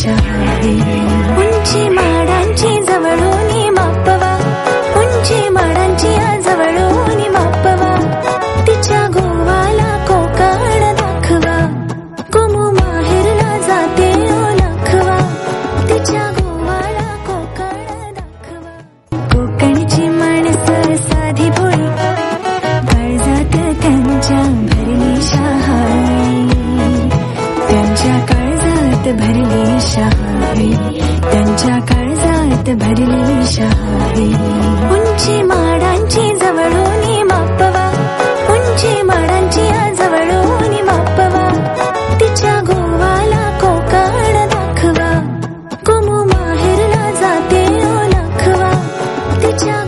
शहारे उंची माडांची जवळून मापवा उंची माडांची जवळून मापवा तिच्या गोवाला कोकण दाखवा कुमू माहेरला जाते ओळखवा तिच्या गोवाला कोकण दाखवा कोकणची माणसं साधी भोळी काळजात त्यांच्या भरली शहारी त्यांच्या काळजात भरली शहारी त्यांच्या काळजात भरली शहारी उंची माडांची जवळून मापवा उंची माडांची जवळून मापवा तिच्या गोवाला कोकण दाखवा कुमू माहेरला जाते ओळखवा तिच्या